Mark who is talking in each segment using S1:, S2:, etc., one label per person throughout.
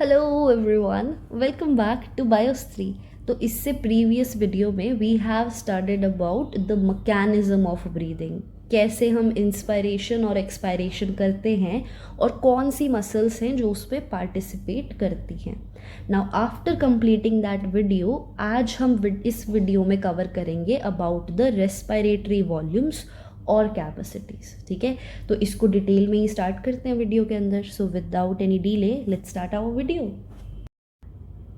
S1: Hello everyone, welcome back to Bios 3। तो इससे previous video में we have studied about the mechanism of breathing, कैसे हम inspiration और एक्सपायरेशन करते हैं और कौन सी मसल्स हैं जो उस पर पार्टिसिपेट करती हैं। Now after completing that video, आज हम इस वीडियो में कवर करेंगे अबाउट द रेस्पिरेटरी वॉल्यूम्स और कैपेसिटीज। ठीक है, तो इसको डिटेल में ही स्टार्ट करते हैं वीडियो के अंदर। So without any delay let's start our video.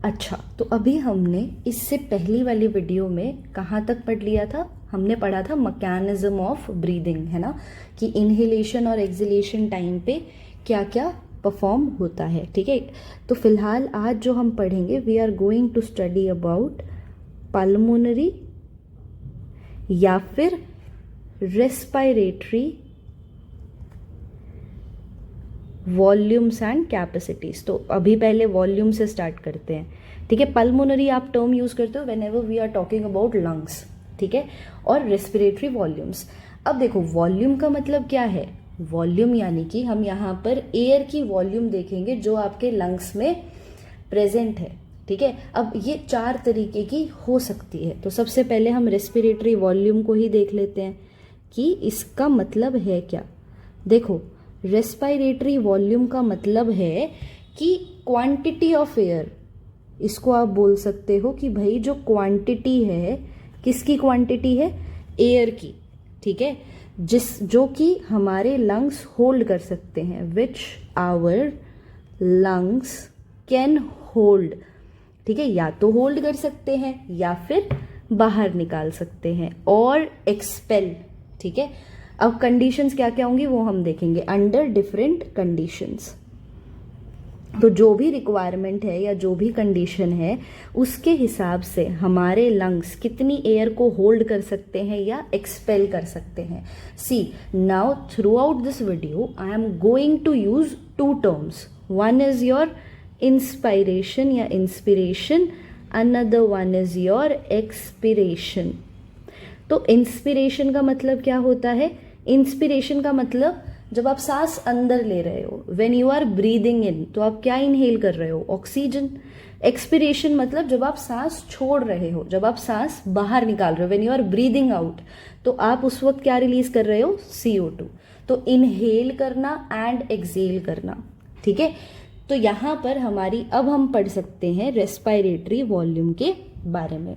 S1: अच्छा, तो अभी हमने इससे पहली वाली वीडियो में कहाँ तक पढ़ लिया था? हमने पढ़ा था मैकेनिज्म ऑफ ब्रीदिंग, है ना, कि इनहेलेशन और एक्सहेलेशन टाइम पे क्या क्या परफॉर्म होता है। ठीक है, तो फिलहाल आज जो हम पढ़ेंगे, we are going to study about pulmonary या फिर रेस्पिरेटरी वॉल्यूम्स एंड कैपेसिटीज। तो अभी पहले वॉल्यूम से स्टार्ट करते हैं। ठीक है, पल्मोनरी आप टर्म यूज करते हो whenever we are talking about lungs. ठीक है, और रेस्पिरेटरी वॉल्यूम्स। अब देखो, वॉल्यूम का मतलब क्या है? वॉल्यूम यानी कि हम यहाँ पर एयर की वॉल्यूम देखेंगे जो आपके लंग्स में प्रेजेंट है। ठीक है, अब ये 4 तरीके की हो सकती है। तो सबसे पहले हम रेस्पिरेटरी वॉल्यूम को ही देख लेते हैं कि इसका मतलब है क्या। देखो, रेस्पिरेटरी वॉल्यूम का मतलब है कि क्वांटिटी ऑफ एयर। इसको आप बोल सकते हो कि भाई जो क्वांटिटी है, किसकी क्वांटिटी है? एयर की। ठीक है, जो कि हमारे लंग्स होल्ड कर सकते हैं, which our lungs can hold. ठीक है, या तो होल्ड कर सकते हैं या फिर बाहर निकाल सकते हैं और एक्सपेल। ठीक है, अब कंडीशंस क्या क्या होंगी वो हम देखेंगे अंडर डिफरेंट कंडीशंस। तो जो भी रिक्वायरमेंट है या जो भी कंडीशन है, उसके हिसाब से हमारे लंग्स कितनी एयर को होल्ड कर सकते हैं या एक्सपेल कर सकते हैं। See now, throughout this video I am going to use 2 terms. One is your inspiration या inspiration, another one is your expiration. तो इंस्पिरेशन का मतलब क्या होता है? इंस्पिरेशन का मतलब जब आप सांस अंदर ले रहे हो, when you are breathing in, तो आप क्या इनहेल कर रहे हो? ऑक्सीजन। एक्सपिरेशन मतलब जब आप सांस छोड़ रहे हो, जब आप सांस बाहर निकाल रहे हो, when you are breathing out, तो आप उस वक्त क्या रिलीज कर रहे हो? CO2। तो इनहेल करना एंड एक्सहेल करना। ठीक है, तो यहाँ पर हमारी, अब हम पढ़ सकते हैं रेस्पिरेटरी वॉल्यूम के बारे में।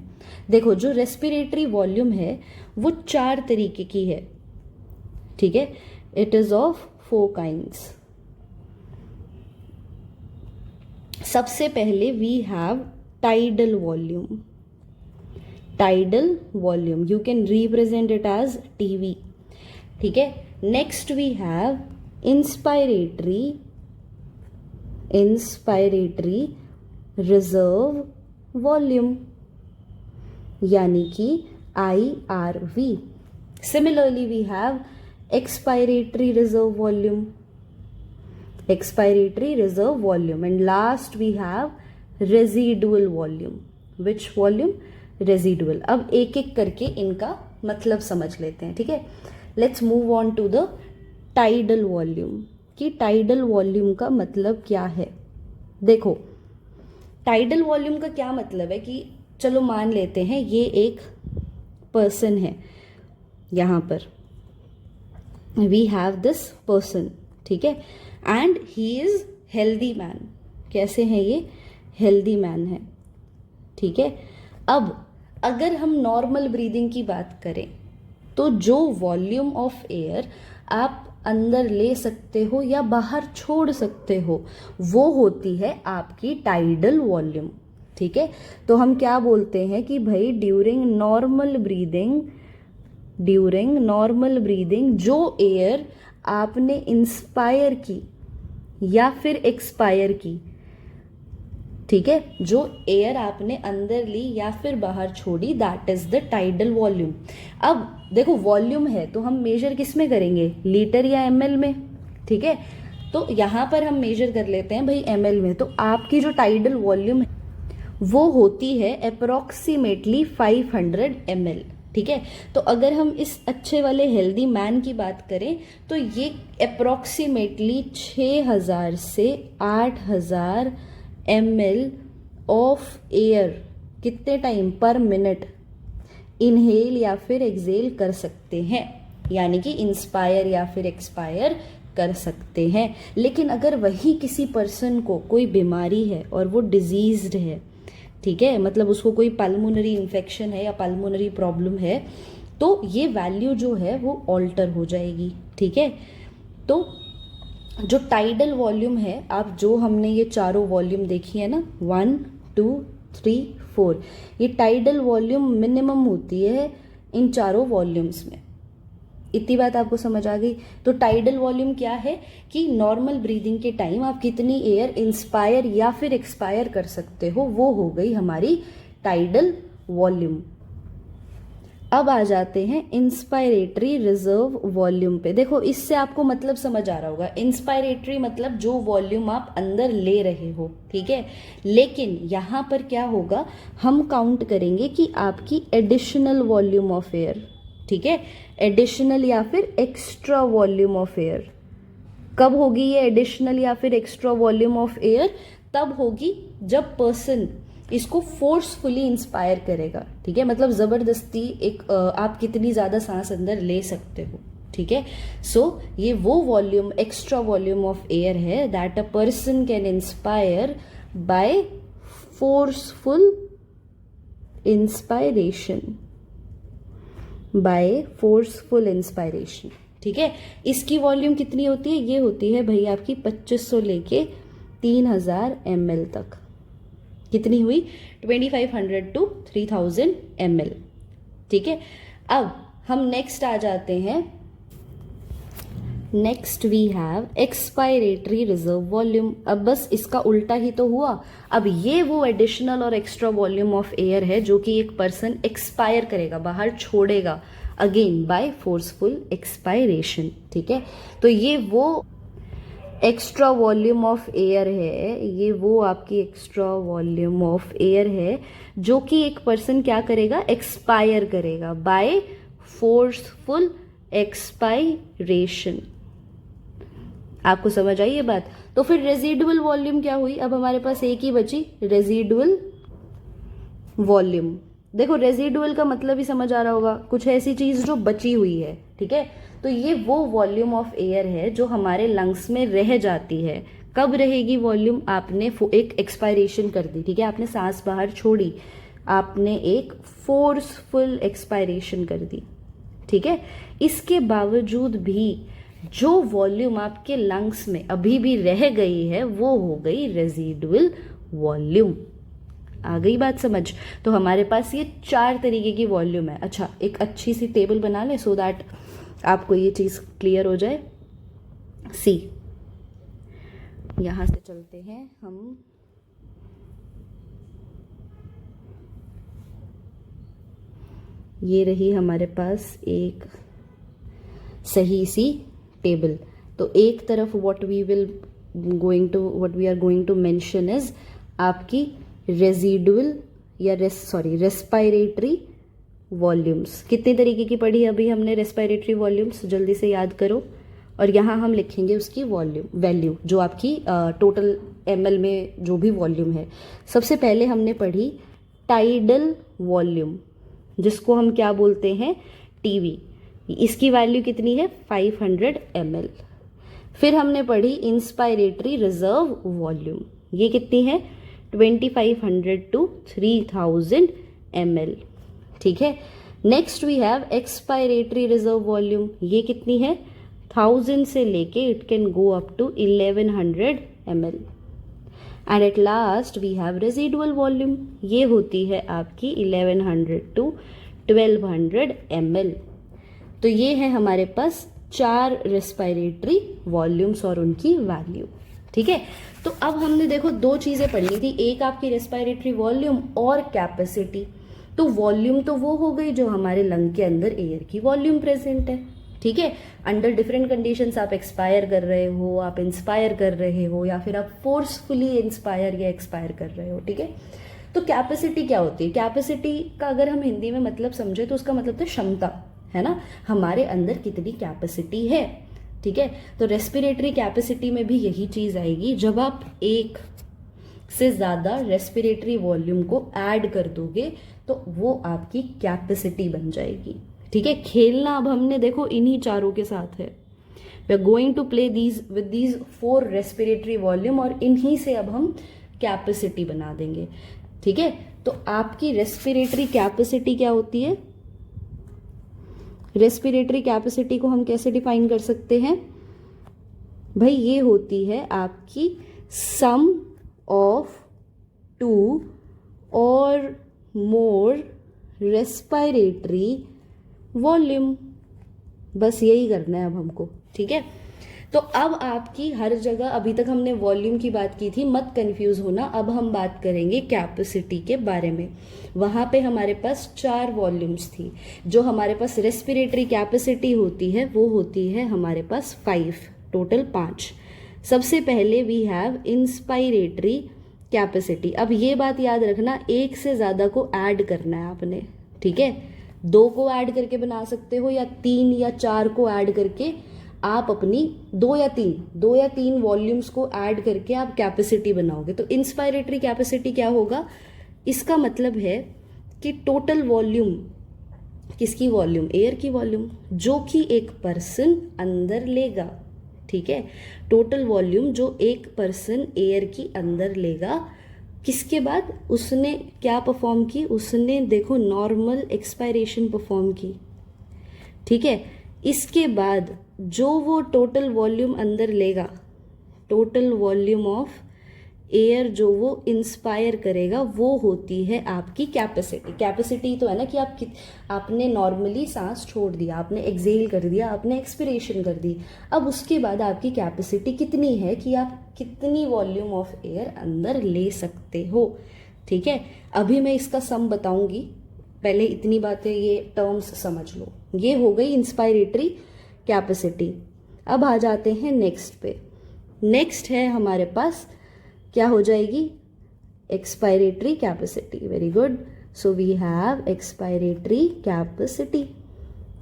S1: देखो, जो रेस्पिरेटरी वॉल्यूम है वो 4 तरीके की है। ठीक है, इट इज ऑफ 4 काइंड्स। सबसे पहले we have tidal volume. Tidal volume, you can represent it as TV। ठीक है, next we have inspiratory reserve volume, यानी कि IRV। Similarly we have expiratory reserve volume, and last we have residual volume. Which volume? Residual। अब एक एक करके इनका मतलब समझ लेते हैं। ठीक है, let's move on to the tidal volume, कि टाइडल वॉल्यूम का मतलब क्या है। देखो, टाइडल वॉल्यूम का क्या मतलब है कि चलो मान लेते हैं ये एक पर्सन है, यहाँ पर वी हैव दिस पर्सन। ठीक है, and he is healthy man. कैसे है ये? हेल्दी मैन है। ठीक है, अब अगर हम नॉर्मल ब्रीदिंग की बात करें तो जो वॉल्यूम ऑफ एयर आप अंदर ले सकते हो या बाहर छोड़ सकते हो, वो होती है आपकी टाइडल वॉल्यूम। ठीक है, तो हम क्या बोलते हैं कि भाई ड्यूरिंग नॉर्मल ब्रीदिंग जो एयर आपने इंस्पायर की या फिर एक्सपायर की, ठीक है, जो एयर आपने अंदर ली या फिर बाहर छोड़ी, that is the tidal volume. अब देखो, वॉल्यूम है तो हम मेजर किस में करेंगे? लीटर या ml में। ठीक है, तो यहाँ पर हम मेजर कर लेते हैं भाई ml में। तो आपकी जो टाइडल वॉल्यूम है वो होती है अप्रोक्सीमेटली 500 ml। ठीक है, तो अगर हम इस अच्छे वाले हेल्दी मैन की बात करें तो ये अप्रोक्सीमेटली 6000 से 8000 ml ऑफ एयर कितने टाइम पर मिनट इनहेल या फिर एक्सेल कर सकते हैं, यानी कि इंस्पायर या फिर एक्सपायर कर सकते हैं। लेकिन अगर वही किसी पर्सन को कोई बीमारी है और वो डिजीज्ड है, ठीक है, मतलब उसको कोई पल्मोनरी इन्फेक्शन है या पल्मोनरी प्रॉब्लम है, तो ये वैल्यू जो है वो ऑल्टर हो जाएगी, ठीक है। तो जो टाइडल वॉल्यूम है, आप जो हमने ये चारों वॉल्यूम देखी है ना, 1 2 3 4, ये टाइडल वॉल्यूम मिनिमम होती है इन चारों वॉल्यूम्स में। इतनी बात आपको समझ आ गई। तो टाइडल वॉल्यूम क्या है कि नॉर्मल ब्रीदिंग के टाइम आप कितनी एयर इंस्पायर या फिर एक्सपायर कर सकते हो, वो हो गई हमारी टाइडल वॉल्यूम। अब आ जाते हैं इंस्पायरेटरी रिजर्व वॉल्यूम पे। देखो इससे आपको मतलब समझ आ रहा होगा, इंस्पायरेटरी मतलब जो वॉल्यूम आप अंदर ले रहे हो, ठीक है। लेकिन यहाँ पर क्या होगा, हम काउंट करेंगे कि आपकी एडिशनल वॉल्यूम ऑफ एयर, ठीक है, एडिशनल या फिर एक्स्ट्रा वॉल्यूम ऑफ एयर। कब होगी ये एडिशनल या फिर एक्स्ट्रा वॉल्यूम ऑफ एयर? तब होगी जब पर्सन इसको फोर्सफुली इंस्पायर करेगा, ठीक है, मतलब जबरदस्ती एक आप कितनी ज्यादा सांस अंदर ले सकते हो, ठीक है। सो ये वो volume, extra volume of air है that a person can inspire by forceful inspiration, by forceful inspiration, ठीक है। इसकी वॉल्यूम कितनी होती है? ये होती है भाई आपकी 2500 लेके 3000 ml तक। कितनी हुई? 2500 to 3000 ml, ठीक है। अब हम नेक्स्ट आ जाते हैं, next we have expiratory reserve volume. अब बस इसका उल्टा ही तो हुआ। अब ये वो एडिशनल और एक्स्ट्रा वॉल्यूम ऑफ एयर है जो कि एक पर्सन एक्सपायर करेगा, बाहर छोड़ेगा, अगेन बाय फोर्सफुल एक्सपायरेशन, ठीक है। तो ये वो एक्स्ट्रा वॉल्यूम ऑफ एयर है, ये वो आपकी एक्स्ट्रा वॉल्यूम ऑफ एयर है जो कि एक पर्सन क्या करेगा, एक्सपायर करेगा बाय फोर्सफुल एक्सपायरेशन। आपको समझ आई ये बात? तो फिर रेजिडुअल वॉल्यूम क्या हुई? अब हमारे पास एक ही बची, रेजिडुअल वॉल्यूम। देखो रेजिडुअल का मतलब ही समझ आ रहा होगा, कुछ ऐसी चीज जो बची हुई है, ठीक है। तो ये वो वॉल्यूम ऑफ एयर है जो हमारे लंग्स में रह जाती है। कब रहेगी वॉल्यूम? आपने एक एक्सपायरेशन कर दी, ठीक है, आपने सांस बाहर छोड़ी, आपने एक फोर्सफुल एक्सपायरेशन कर दी, ठीक है। इसके बावजूद भी जो वॉल्यूम आपके लंग्स में अभी भी रह गई है वो हो गई रेजिडुअल वॉल्यूम। आ गई बात समझ? तो हमारे पास ये 4 तरीके की वॉल्यूम है। अच्छा, एक अच्छी सी टेबल बना ले सो दैट आपको ये चीज क्लियर हो जाए। सी, यहां से चलते हैं हम, ये रही हमारे पास एक सही सी टेबल। तो एक तरफ what we are going to mention is आपकी रेजिडुअल या रेस्पायरेटरी वॉल्यूम्स। कितने तरीके की पढ़ी अभी हमने रेस्पायरेटरी वॉल्यूम्स? जल्दी से याद करो। और यहाँ हम लिखेंगे उसकी वैल्यू जो आपकी टोटल ml में जो भी वॉल्यूम है। सबसे पहले हमने पढ़ी टाइडल वॉल्यूम, जिसको हम क्या बोलते हैं? टीवी। इसकी वैल्यू कितनी है? 500 ml। फिर हमने पढ़ी इंस्पायरेटरी रिजर्व वॉल्यूम, ये कितनी है? 2500 to 3000 ml, ठीक है। Next we have expiratory reserve volume, ये कितनी है? 1000 से लेके it can go up to 1100 ml। And at last we have residual volume, ये होती है आपकी 1100 to 1200 ml। तो ये है हमारे पास 4 रेस्पायरेटरी वॉल्यूम्स और उनकी वैल्यू, ठीक है। तो अब हमने देखो 2 चीजें पढ़नी थी, एक आपकी रेस्पायरेटरी वॉल्यूम और कैपेसिटी। तो वॉल्यूम तो वो हो गई जो हमारे लंग के अंदर एयर की वॉल्यूम प्रेजेंट है, ठीक है। अंडर डिफरेंट कंडीशंस आप एक्सपायर कर रहे हो, आप इंस्पायर कर रहे हो, या फिर आप फोर्सफुली इंस्पायर या एक्सपायर कर रहे हो, ठीक है। तो कैपेसिटी क्या होती है? कैपेसिटी का अगर हम हिंदी में मतलब समझे तो उसका मतलब तो क्षमता है ना, हमारे अंदर कितनी कैपेसिटी है, ठीक है। तो रेस्पिरेटरी कैपेसिटी में भी यही चीज आएगी। जब आप एक से ज़्यादा रेस्पिरेटरी वॉल्यूम को ऐड कर दोगे तो वो आपकी कैपेसिटी बन जाएगी। ठीक है, खेलना अब हमने देखो इन्हीं चारों के साथ है। We are going to play with these 4 respiratory volume और इन्हीं से अब हम कैपेसिटी बना देंगे। ठीक है, तो आपकी रेस्पिरेटरी कैपेसिटी क्या होती है? रेस्पिरेटरी कैपेसिटी को हम कैसे डिफाइन कर सकते हैं भाई? ये होती है आपकी सम ऑफ 2 और मोर रेस्पिरेटरी वॉल्यूम। बस यही करना है अब हमको। ठीक है, तो अब आपकी हर जगह, अभी तक हमने वॉल्यूम की बात की थी, मत कंफ्यूज होना। अब हम बात करेंगे कैपेसिटी के बारे में। वहां पे हमारे पास 4 वॉल्यूम्स थी। जो हमारे पास रेस्पिरेटरी कैपेसिटी होती है वो होती है हमारे पास 5, टोटल 5। सबसे पहले वी हैव इंस्पायरेटरी कैपेसिटी। अब ये बात याद रखना, एक से ज़्यादा को ऐड करना है आपने। ठीक है, 2 को ऐड करके बना सकते हो या 3 या 4 को ऐड करके आप अपनी 2 या 3 वॉल्यूम्स को ऐड करके आप कैपेसिटी बनाओगे। तो इंस्पायरेटरी कैपेसिटी क्या होगा? इसका मतलब है कि टोटल वॉल्यूम, किसकी वॉल्यूम? एयर की वॉल्यूम, जो कि एक पर्सन अंदर लेगा। ठीक है, टोटल वॉल्यूम जो एक पर्सन एयर की अंदर लेगा। किसके बाद? उसने क्या परफॉर्म की? उसने देखो नॉर्मल एक्सपायरेशन परफॉर्म की। ठीक है, इसके बाद जो वो टोटल वॉल्यूम अंदर लेगा, टोटल वॉल्यूम ऑफ एयर जो वो इंस्पायर करेगा, वो होती है आपकी कैपेसिटी। कैपेसिटी तो है ना कि आपने नॉर्मली सांस छोड़ दिया, आपने एक्सेल कर दिया, आपने एक्सपिरेशन कर दी। अब उसके बाद आपकी कैपेसिटी कितनी है कि आप कितनी वॉल्यूम ऑफ एयर अंदर ले सकते हो। ठीक है, अभी मैं इसका सम बताऊंगी, पहले इतनी बातें, ये टर्म्स समझ लो। ये हो गई इंस्पायरेटरी कैपेसिटी। अब आ जाते हैं नेक्स्ट पे। नेक्स्ट है हमारे पास, क्या हो जाएगी? Expiratory capacity. Very good, so we have expiratory capacity.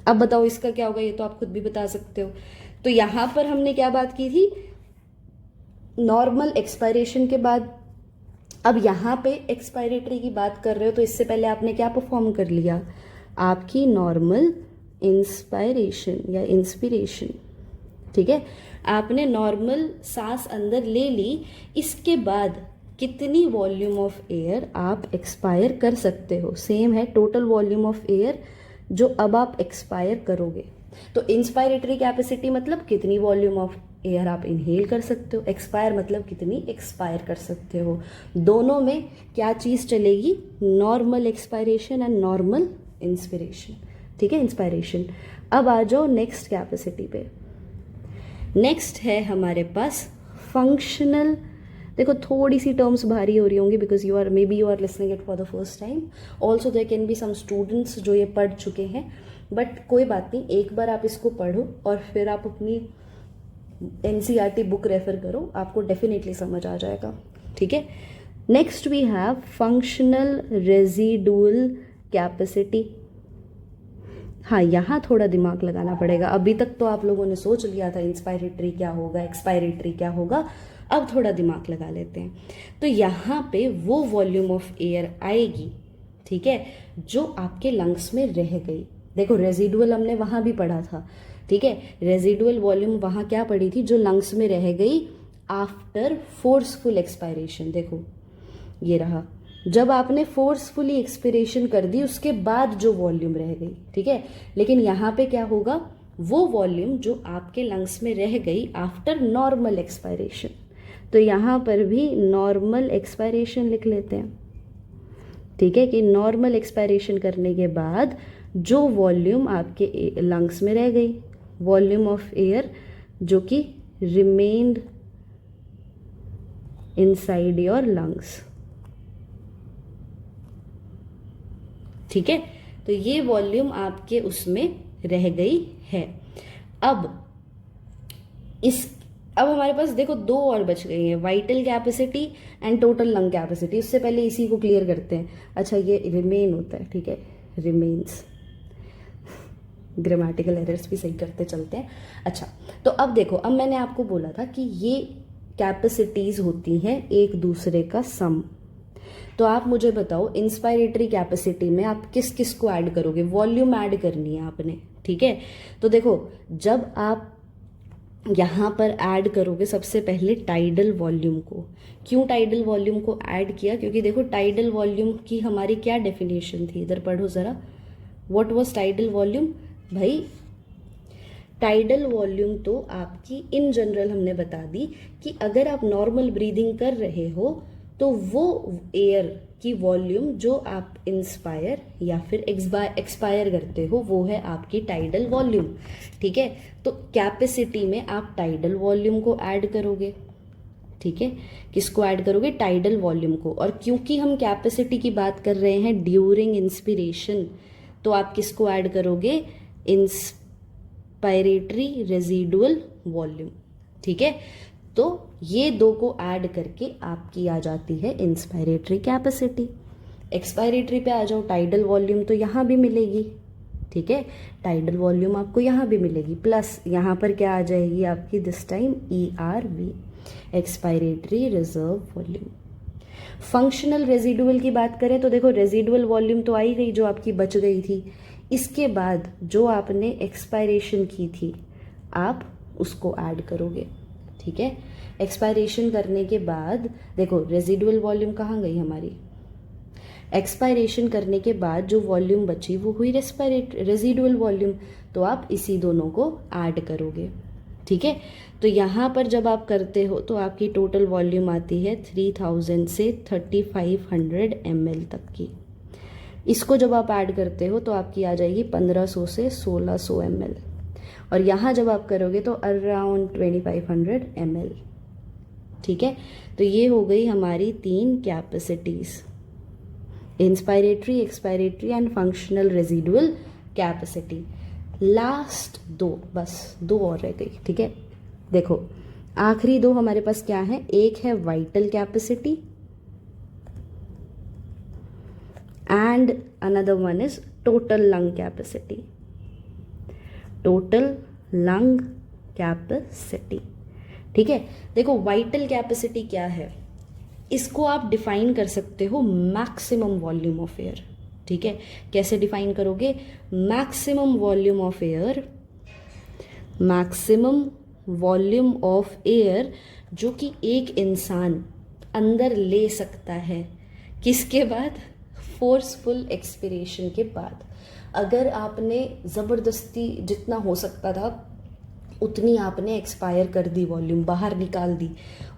S1: अब बताओ इसका क्या होगा? ये तो आप खुद भी बता सकते हो। तो यहां पर हमने क्या बात की थी? नॉर्मल एक्सपायरेशन के बाद। अब यहां पे एक्सपायरेटरी की बात कर रहे हो तो इससे पहले आपने क्या परफॉर्म कर लिया? आपकी नॉर्मल इंस्पायरेशन या इंस्पिरेशन। ठीक है, आपने नॉर्मल सांस अंदर ले ली। इसके बाद कितनी वॉल्यूम ऑफ एयर आप एक्सपायर कर सकते हो? सेम है, टोटल वॉल्यूम ऑफ एयर जो अब आप एक्सपायर करोगे। तो इंस्पायरेटरी कैपेसिटी मतलब कितनी वॉल्यूम ऑफ एयर आप इनहेल कर सकते हो, एक्सपायर मतलब कितनी एक्सपायर कर सकते हो। दोनों में क्या चीज़ चलेगी? Normal expiration and normal inspiration. ठीक है, इंस्पायरेशन। अब आ जाओ नेक्स्ट कैपेसिटी पे। नेक्स्ट है हमारे पास फंक्शनल। देखो थोड़ी सी टर्म्स भारी हो रही होंगी because you are listening it for the first time. Also there can be some students जो ये पढ़ चुके हैं, बट कोई बात नहीं, एक बार आप इसको पढ़ो और फिर आप अपनी NCERT बुक रेफर करो, आपको डेफिनेटली समझ आ जाएगा। ठीक है, next we have functional residual capacity. हाँ, यहाँ थोड़ा दिमाग लगाना पड़ेगा। अभी तक तो आप लोगों ने सोच लिया था इंस्पायरेटरी क्या होगा, एक्सपायरेटरी क्या होगा। अब थोड़ा दिमाग लगा लेते हैं। तो यहाँ पे वो वॉल्यूम ऑफ एयर आएगी, ठीक है, जो आपके लंग्स में रह गई। देखो रेजिडुअल हमने वहाँ भी पढ़ा था। ठीक है, रेजिडुअल वॉल्यूम वहाँ क्या पढ़ी थी? जो लंग्स में रह गई आफ्टर फोर्सफुल एक्सपायरेशन। देखो ये रहा, जब आपने फोर्सफुली एक्सपिरेशन कर दी उसके बाद जो वॉल्यूम रह गई। ठीक है, लेकिन यहाँ पे क्या होगा? वो वॉल्यूम जो आपके लंग्स में रह गई आफ्टर नॉर्मल एक्सपायरेशन। तो यहाँ पर भी नॉर्मल एक्सपायरेशन लिख लेते हैं। ठीक है, कि नॉर्मल एक्सपायरेशन करने के बाद जो वॉल्यूम आपके लंग्स में रह गई, वॉल्यूम ऑफ एयर जो कि रिमेन्ड इनसाइड योर लंग्स। ठीक है, तो ये वॉल्यूम आपके उसमें रह गई है। अब हमारे पास देखो 2 और बच गई हैं, vital capacity and total lung capacity. उससे पहले इसी को क्लियर करते हैं। अच्छा, ये रिमेन होता है, ठीक है, रिमेन्स। ग्रामेटिकल एरर्स भी सही करते चलते हैं। अच्छा, तो अब देखो, अब मैंने आपको बोला था कि ये कैपेसिटीज होती हैं एक दूसरे का सम। तो आप मुझे बताओ इंस्पायरेटरी कैपेसिटी में आप किस किस को ऐड करोगे, वॉल्यूम ऐड करनी है आपने, ठीक है। तो देखो जब आप यहाँ पर ऐड करोगे सबसे पहले टाइडल वॉल्यूम को। क्यों टाइडल वॉल्यूम को ऐड किया, क्योंकि देखो टाइडल वॉल्यूम की हमारी क्या डेफिनेशन थी, इधर पढ़ो ज़रा, व्हाट वाज टाइडल वॉल्यूम। भाई टाइडल वॉल्यूम तो आपकी इन जनरल हमने बता दी कि अगर आप नॉर्मल ब्रीदिंग कर रहे हो तो वो एयर की वॉल्यूम जो आप इंस्पायर या फिर एक्सपायर करते हो वो है आपकी टाइडल वॉल्यूम, ठीक है। तो कैपेसिटी में आप टाइडल वॉल्यूम को ऐड करोगे, ठीक है। किसको ऐड करोगे, टाइडल वॉल्यूम को। और क्योंकि हम कैपेसिटी की बात कर रहे हैं ड्यूरिंग इंस्पिरेशन, तो आप किसको ऐड करोगे, इंस्पायरेटरी रेजिडुअल वॉल्यूम, ठीक है। तो ये दो को ऐड करके आपकी आ जाती है इंस्पायरेटरी कैपेसिटी। एक्सपायरेटरी पे आ जाओ, टाइडल वॉल्यूम तो यहाँ भी मिलेगी, ठीक है, टाइडल वॉल्यूम आपको यहाँ भी मिलेगी, प्लस यहाँ पर क्या आ जाएगी आपकी this time ERV, expiratory reserve volume. Functional residual की बात करें तो देखो रेजिडुअल वॉल्यूम तो आई गई जो आपकी बच गई थी, इसके बाद जो आपने एक्सपायरेशन की थी आप उसको ऐड करोगे, ठीक है। एक्सपायरेशन करने के बाद देखो रेजिडुअल वॉल्यूम कहाँ गई हमारी, एक्सपायरेशन करने के बाद जो वॉल्यूम बची वो हुई रेजिडुअल वॉल्यूम, तो आप इसी दोनों को ऐड करोगे, ठीक है। तो यहाँ पर जब आप करते हो तो आपकी टोटल वॉल्यूम आती है 3000 से 3500 ml तक की। इसको जब आप ऐड करते हो तो आपकी आ जाएगी 1500 से 1600 ml, और यहाँ जब आप करोगे तो अराउंड 2500 ml, ठीक है। तो ये हो गई हमारी 3 capacities, inspiratory, expiratory and functional residual capacity. Last 2, बस 2 और रह गई, ठीक है। देखो आखिरी 2 हमारे पास क्या है, एक है vital capacity and another one is total lung capacity, total lung capacity, ठीक है। देखो वाइटल कैपेसिटी क्या है, इसको आप डिफाइन कर सकते हो मैक्सिमम वॉल्यूम ऑफ एयर, ठीक है। कैसे डिफाइन करोगे, maximum volume of air, maximum volume of air जो कि एक इंसान अंदर ले सकता है, किसके बाद, फोर्सफुल एक्सपिरेशन के बाद। अगर आपने ज़बरदस्ती जितना हो सकता था उतनी आपने एक्सपायर कर दी, वॉल्यूम बाहर निकाल दी,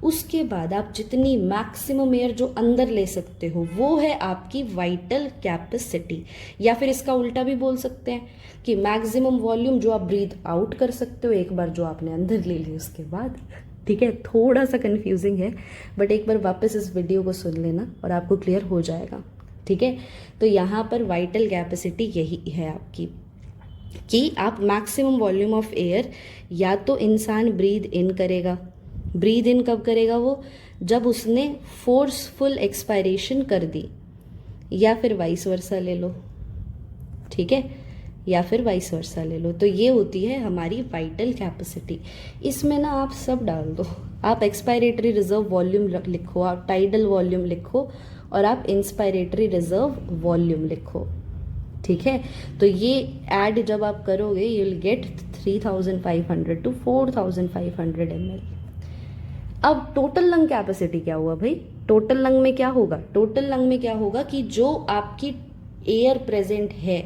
S1: उसके बाद आप जितनी मैक्सिमम एयर जो अंदर ले सकते हो वो है आपकी वाइटल कैपेसिटी। या फिर इसका उल्टा भी बोल सकते हैं कि मैक्सिमम वॉल्यूम जो आप ब्रीथ आउट कर सकते हो एक बार जो आपने अंदर ले ली उसके बाद, ठीक है। थोड़ा सा कंफ्यूजिंग है बट एक बार वापस इस वीडियो को सुन लेना और आपको क्लियर हो जाएगा, ठीक है। तो यहाँ पर वाइटल कैपेसिटी यही है आपकी कि आप मैक्सिमम वॉल्यूम ऑफ एयर या तो इंसान ब्रीद इन करेगा, ब्रीद इन कब करेगा वो, जब उसने फोर्सफुल एक्सपायरेशन कर दी, या फिर वाइस वर्सा ले लो, ठीक है, या फिर वाइस वर्सा ले लो। तो ये होती है हमारी वाइटल कैपेसिटी। इसमें ना आप सब डाल दो, आप एक्सपायरेटरी रिजर्व वॉल्यूम लिखो, आप टाइडल वॉल्यूम लिखो और आप इंस्पायरेटरी रिजर्व वॉल्यूम लिखो, ठीक है। तो ये ऐड जब आप करोगे you will get 3500 to 4500 ml। अब टोटल लंग कैपेसिटी क्या हुआ भाई, टोटल लंग में क्या होगा, टोटल लंग में क्या होगा कि जो आपकी एयर प्रेजेंट है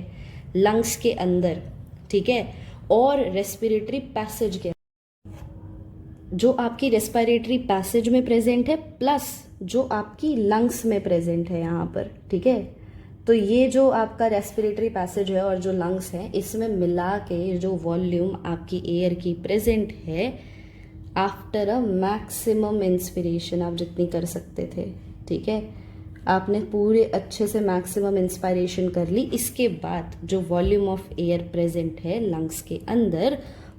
S1: लंग्स के अंदर, ठीक है, और रेस्पिरेटरी पैसेज के, जो आपकी रेस्पिरेटरी पैसेज में प्रेजेंट है प्लस जो आपकी लंग्स में प्रेजेंट है यहाँ पर, ठीक है। तो ये जो आपका रेस्पिरेटरी पैसेज है और जो लंग्स है इसमें मिला के जो वॉल्यूम आपकी एयर की प्रेजेंट है आफ्टर अ मैक्सिमम इंस्पिरेशन, आप जितनी कर सकते थे, ठीक है, आपने पूरे अच्छे से मैक्सिमम इंस्पायरेशन कर ली, इसके बाद जो वॉल्यूम ऑफ एयर प्रेजेंट है लंग्स के अंदर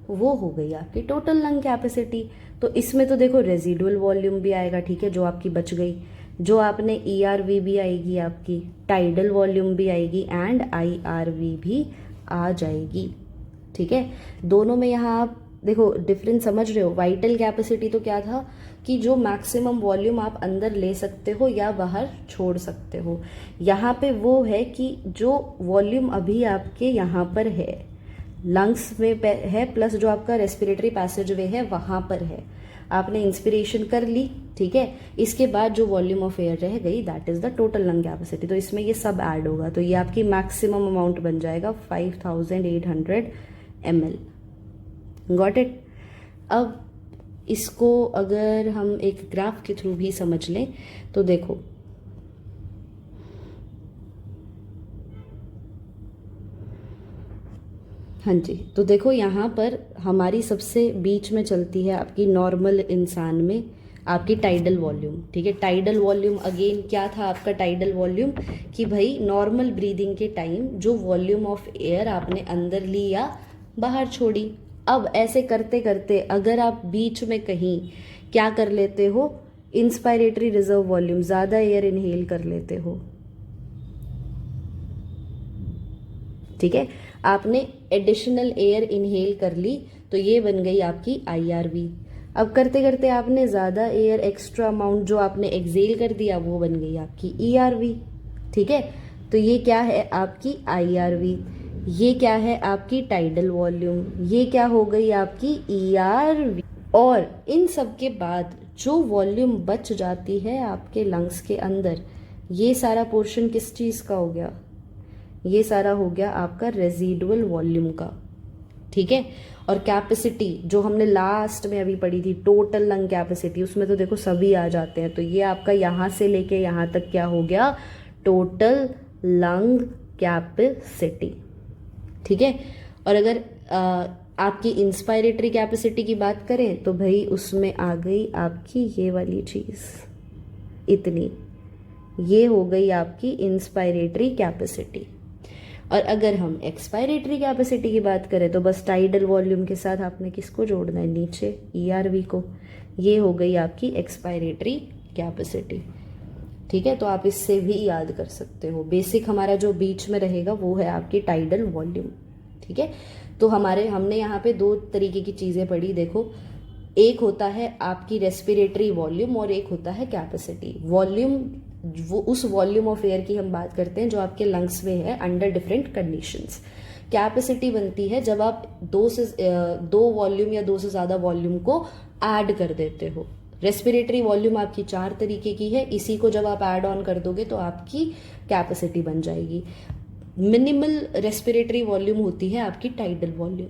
S1: वो हो गई आपकी टोटल लंग कैपेसिटी। तो इसमें तो देखो रेजिडुअल वॉल्यूम भी आएगा, ठीक है, जो आपकी बच गई, जो आपने ERV भी आएगी आपकी, टाइडल वॉल्यूम भी आएगी एंड IRV भी आ जाएगी, ठीक है। दोनों में यहाँ आप देखो डिफरेंस समझ रहे हो। वाइटल कैपेसिटी तो क्या था, कि जो मैक्सिमम वॉल्यूम आप अंदर ले सकते हो या बाहर छोड़ सकते हो। यहाँ पे वो है कि जो वॉल्यूम अभी आपके यहाँ पर है, लंग्स में है, प्लस जो आपका रेस्पिरेटरी पैसेज वे है वहाँ पर है। आपने इंस्पिरेशन कर ली, ठीक है, इसके बाद जो वॉल्यूम ऑफ एयर रह गई that is the total lung capacity. तो इसमें ये सब ऐड होगा, तो ये आपकी मैक्सिमम अमाउंट बन जाएगा 5800 ml। Got it. अब इसको अगर हम एक ग्राफ के थ्रू भी समझ लें तो देखो, हाँ जी, तो देखो यहाँ पर हमारी सबसे बीच में चलती है आपकी नॉर्मल इंसान में आपकी टाइडल वॉल्यूम, ठीक है। टाइडल वॉल्यूम अगेन क्या था आपका टाइडल वॉल्यूम, कि भाई नॉर्मल ब्रीदिंग के टाइम जो वॉल्यूम ऑफ एयर आपने अंदर ली या बाहर छोड़ी। अब ऐसे करते करते अगर आप बीच में कहीं क्या कर लेते हो, इंस्पायरेटरी रिजर्व वॉल्यूम, ज़्यादा एयर इनहेल कर लेते हो, ठीक है, आपने एडिशनल एयर इनहेल कर ली, तो ये बन गई आपकी IRV। अब करते करते आपने ज़्यादा एयर एक्स्ट्रा अमाउंट जो आपने एक्सेल कर दिया वो बन गई आपकी ERV, ठीक है। तो ये क्या है आपकी IRV, ये क्या है आपकी टाइडल वॉल्यूम, ये क्या हो गई आपकी ERV। और इन सब के बाद जो वॉल्यूम बच जाती है आपके लंग्स के अंदर, ये सारा पोर्शन किस चीज़ का हो गया, ये सारा हो गया आपका रेजिडुअल वॉल्यूम का, ठीक है। और कैपेसिटी जो हमने लास्ट में अभी पढ़ी थी, टोटल लंग कैपेसिटी, उसमें तो देखो सभी आ जाते हैं। तो ये आपका यहाँ से लेके यहाँ तक क्या हो गया, टोटल लंग कैपेसिटी, ठीक है। और अगर आपकी इंस्पायरेटरी कैपेसिटी की बात करें तो भाई उसमें आ गई आपकी ये वाली चीज़, इतनी, ये हो गई आपकी इंस्पायरेटरी कैपेसिटी। और अगर हम एक्सपायरेटरी कैपेसिटी की बात करें तो बस टाइडल वॉल्यूम के साथ आपने किसको जोड़ना है, नीचे ERV को, ये हो गई आपकी एक्सपायरेटरी कैपेसिटी, ठीक है। तो आप इससे भी याद कर सकते हो, बेसिक हमारा जो बीच में रहेगा वो है आपकी टाइडल वॉल्यूम, ठीक है। तो हमने यहाँ पे दो तरीके की चीज़ें पढ़ी, देखो, एक होता है आपकी रेस्पिरेटरी वॉल्यूम और एक होता है कैपेसिटी। वॉल्यूम वो उस वॉल्यूम ऑफ एयर की हम बात करते हैं जो आपके लंग्स में है अंडर डिफरेंट कंडीशंस। कैपेसिटी बनती है जब आप दो वॉल्यूम या दो से ज़्यादा वॉल्यूम को ऐड कर देते हो। रेस्पिरेटरी वॉल्यूम आपकी 4 तरीके की है, इसी को जब आप ऐड ऑन कर दोगे तो आपकी कैपेसिटी बन जाएगी। मिनिमल रेस्पिरेटरी वॉल्यूम होती है आपकी टाइडल वॉल्यूम,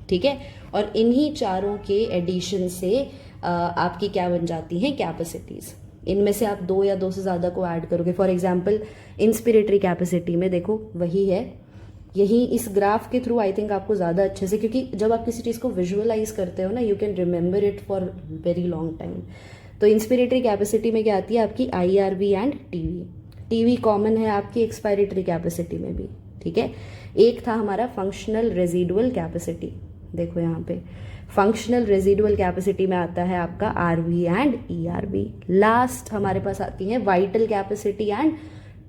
S1: ठीक है। और इन्हीं चारों के एडिशन से आपकी क्या बन जाती हैं, कैपेसिटीज। इनमें से आप 2 या 2 से ज़्यादा को ऐड करोगे। फॉर एग्जांपल इंस्पिरेटरी कैपेसिटी में देखो वही है, यही इस ग्राफ के थ्रू आई थिंक आपको ज़्यादा अच्छे से, क्योंकि जब आप किसी चीज़ को विजुअलाइज करते हो ना, you can remember it for very long time. तो इंस्पिरेटरी कैपेसिटी में क्या आती है आपकी IRV एंड TV कॉमन है आपकी एक्सपायरेटरी कैपेसिटी में भी, ठीक है। एक था हमारा फंक्शनल रेजिडुअल कैपेसिटी, देखो यहाँ पे फंक्शनल रेजिडुअल कैपेसिटी में आता है आपका RV एंड ERV। लास्ट हमारे पास आती है vital capacity and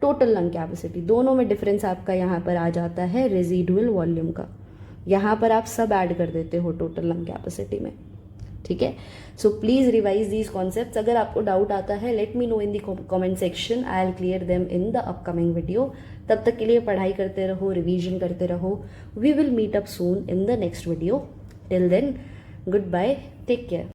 S1: total lung capacity. दोनों में डिफरेंस आपका यहाँ पर आ जाता है रेजिडुअल वॉल्यूम का, यहाँ पर आप सब ऐड कर देते हो टोटल लंग कैपेसिटी में, ठीक है। So please revise these concepts. अगर आपको डाउट आता है let me know in the comment section, I will clear them in the upcoming video. तब तक के लिए पढ़ाई करते रहो, रिवीजन करते रहो। We will meet up soon in the next video. Till then, good bye, take care.